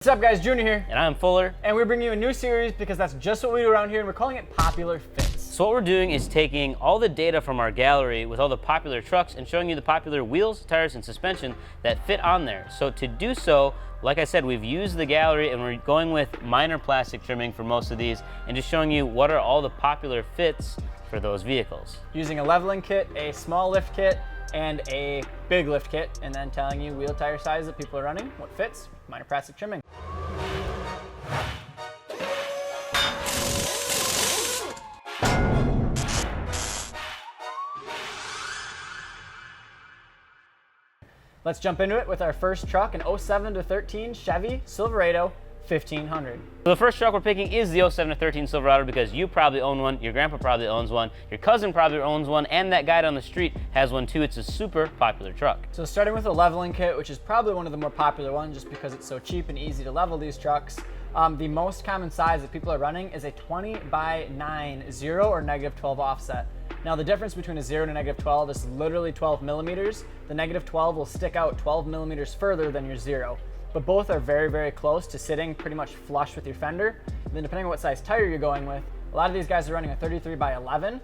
What's up guys, Junior here. And I'm Fuller. And we're bringing you a new series because that's just what we do around here, and we're calling it Popular Fits. So what we're doing is taking all the data from our gallery with all the popular trucks and showing you the popular wheels, tires, and suspension that fit on there. So to do so, like I said, we've used the gallery and we're going with minor plastic trimming for most of these and just showing you what are all the popular fits for those vehicles. Using a leveling kit, a small lift kit, and a big lift kit, and then telling you wheel tire size that people are running, what fits, minor plastic trimming. Let's jump into it with our first truck, an 07 to 13 Chevy Silverado 1500. So the first truck we're picking is the 07 to 13 Silverado because you probably own one, your grandpa probably owns one, your cousin probably owns one, and that guy down the street has one too. It's a super popular truck. So starting with a leveling kit, which is probably one of the more popular ones just because it's so cheap and easy to level these trucks. The most common size that people are running is a 20 by 9 0 or -12 offset. Now the difference between a 0 and a -12 is literally 12 millimeters. The -12 will stick out 12 millimeters further than your 0. But both are very, very close to sitting pretty much flush with your fender. And then depending on what size tire you're going with, a lot of these guys are running a 33 by 11.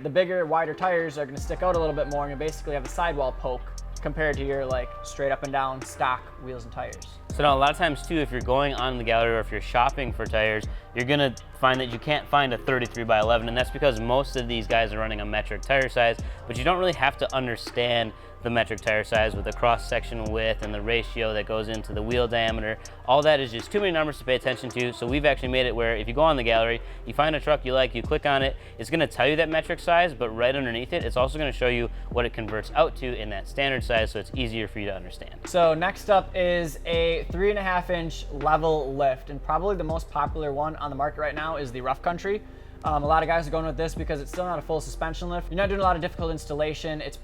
The bigger, wider tires are gonna stick out a little bit more and you basically have a sidewall poke compared to your like straight up and down stock wheels and tires. So now a lot of times too, if you're going on the gallery or if you're shopping for tires, you're gonna find that you can't find a 33 by 11, and that's because most of these guys are running a metric tire size, but you don't really have to understand the metric tire size with the cross-section width and the ratio that goes into the wheel diameter. All that is just too many numbers to pay attention to, so we've actually made it where if you go on the gallery, you find a truck you like, you click on it, it's gonna tell you that metric size, but right underneath it, it's also gonna show you what it converts out to in that standard size, so it's easier for you to understand. So next up is a 3.5 inch level lift, and probably the most popular one on the market right now is the Rough Country. A lot of guys are going with this because it's still not a full suspension lift. You're not doing a lot of difficult installation. It's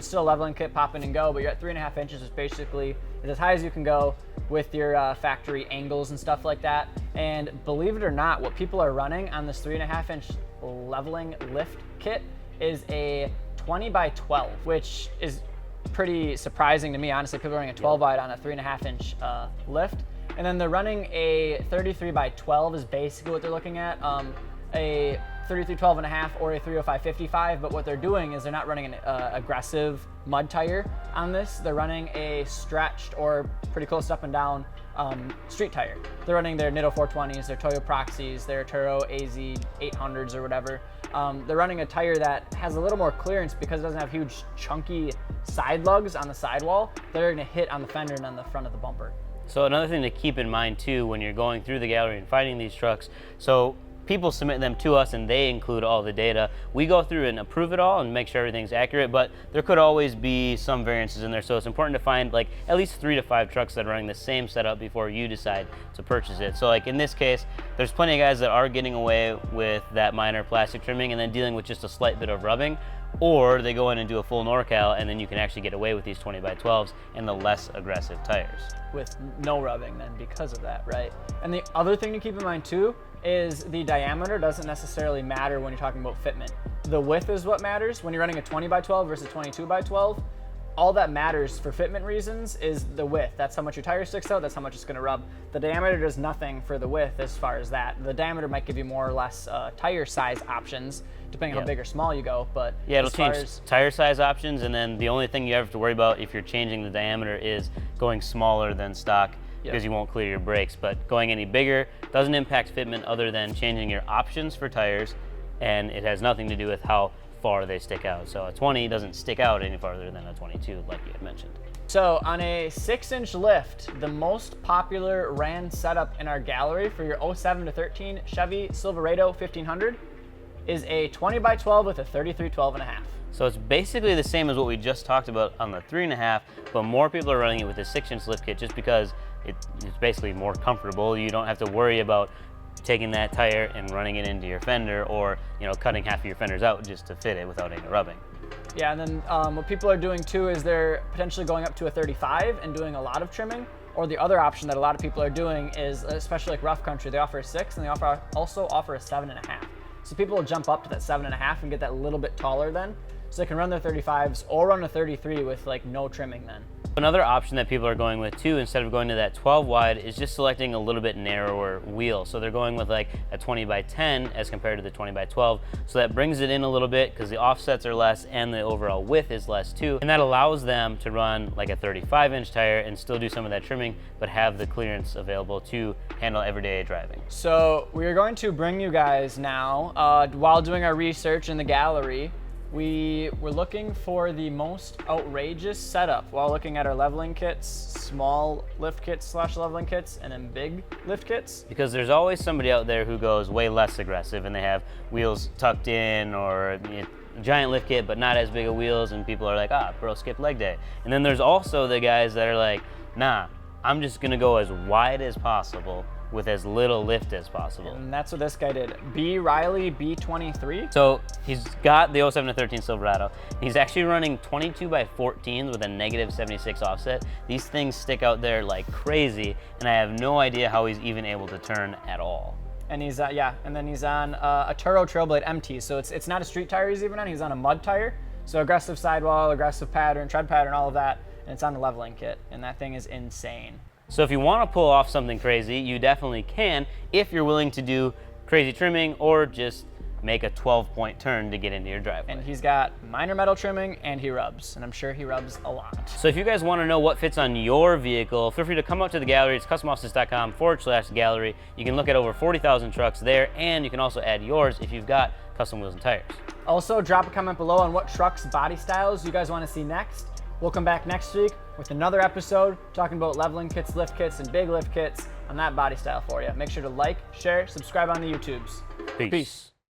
still a leveling kit, pop in and go, but you're at 3.5 inches, which basically is as high as you can go with your factory angles and stuff like that. And believe it or not, what people are running on this 3.5 inch leveling lift kit is a 20 by 12, which is pretty surprising to me, honestly. People are running a 12 wide on a 3.5 inch lift. And then they're running a 33 by 12 is basically what they're looking at. A 33 12.5 or a 305 55, but what they're doing is they're not running an aggressive mud tire on this. They're running a stretched or pretty close up and down street tire. They're running their Nitto 420s, their Toyo Proxys, their Turo AZ 800s or whatever. They're running a tire that has a little more clearance because it doesn't have huge chunky side lugs on the sidewall. They're gonna hit on the fender and on the front of the bumper. So another thing to keep in mind too when you're going through the gallery and finding these trucks, so people submit them to us and they include all the data. We go through and approve it all and make sure everything's accurate, but there could always be some variances in there, so it's important to find like at least 3 to 5 trucks that are running the same setup before you decide to purchase it. So like in this case, there's plenty of guys that are getting away with that minor plastic trimming and then dealing with just a slight bit of rubbing, or they go in and do a full NorCal and then you can actually get away with these 20 by 12s and the less aggressive tires. With no rubbing then because of that, right? And the other thing to keep in mind too is the diameter doesn't necessarily matter when you're talking about fitment. The width is what matters. When you're running a 20 by 12 versus 22 by 12, all that matters for fitment reasons is the width. That's how much your tire sticks out, that's how much it's gonna rub. The diameter does nothing for the width as far as that. The diameter might give you more or less tire size options depending on how big or small you go, but yeah, it'll change tire size options, and then the only thing you have to worry about if you're changing the diameter is going smaller than stock, because you won't clear your brakes. But going any bigger doesn't impact fitment other than changing your options for tires, and it has nothing to do with how far they stick out. So a 20 doesn't stick out any farther than a 22 like you had mentioned. So on a 6-inch lift, the most popular ran setup in our gallery for your 07 to 13 Chevy Silverado 1500 is a 20 by 12 with a 33 12.5. So it's basically the same as what we just talked about on the 3.5, but more people are running it with a 6-inch lift kit just because it's basically more comfortable. You don't have to worry about taking that tire and running it into your fender, or cutting half of your fenders out just to fit it without any rubbing. Yeah, and then what people are doing too is they're potentially going up to a 35 and doing a lot of trimming. Or the other option that a lot of people are doing is, especially like Rough Country, they offer a 6 and they also offer a 7.5. So people will jump up to that 7.5 and get that little bit taller then. So they can run their 35s or run a 33 with like no trimming then. Another option that people are going with too, instead of going to that 12 wide, is just selecting a little bit narrower wheel. So they're going with like a 20 by 10 as compared to the 20 by 12. So that brings it in a little bit because the offsets are less and the overall width is less too. And that allows them to run like a 35-inch tire and still do some of that trimming, but have the clearance available to handle everyday driving. So we are going to bring you guys now, while doing our research in the gallery, we were looking for the most outrageous setup while looking at our leveling kits, small lift kits slash leveling kits, and then big lift kits. Because there's always somebody out there who goes way less aggressive and they have wheels tucked in, or giant lift kit but not as big of wheels, and people are like, ah, bro, skip leg day. And then there's also the guys that are like, nah, I'm just gonna go as wide as possible with as little lift as possible. And that's what this guy did. B. Riley B23. So he's got the 07 to 13 Silverado. He's actually running 22 by 14s with a negative 76 offset. These things stick out there like crazy, and I have no idea how he's even able to turn at all. And he's and then he's on a Turo Trailblade MT. So it's not a street tire he's even on. He's on a mud tire. So aggressive sidewall, aggressive pattern, tread pattern, all of that. And it's on the leveling kit, and that thing is insane. So if you want to pull off something crazy, you definitely can if you're willing to do crazy trimming or just make a 12-point turn to get into your driveway. And he's got minor metal trimming, and he rubs, and I'm sure he rubs a lot. So if you guys want to know what fits on your vehicle, feel free to come out to the gallery. It's customoffices.com/gallery. You can look at over 40,000 trucks there, and you can also add yours if you've got custom wheels and tires. Also, drop a comment below on what trucks, body styles you guys want to see next. We'll come back next week with another episode talking about leveling kits, lift kits, and big lift kits on that body style for you. Make sure to like, share, subscribe on the YouTubes. Peace.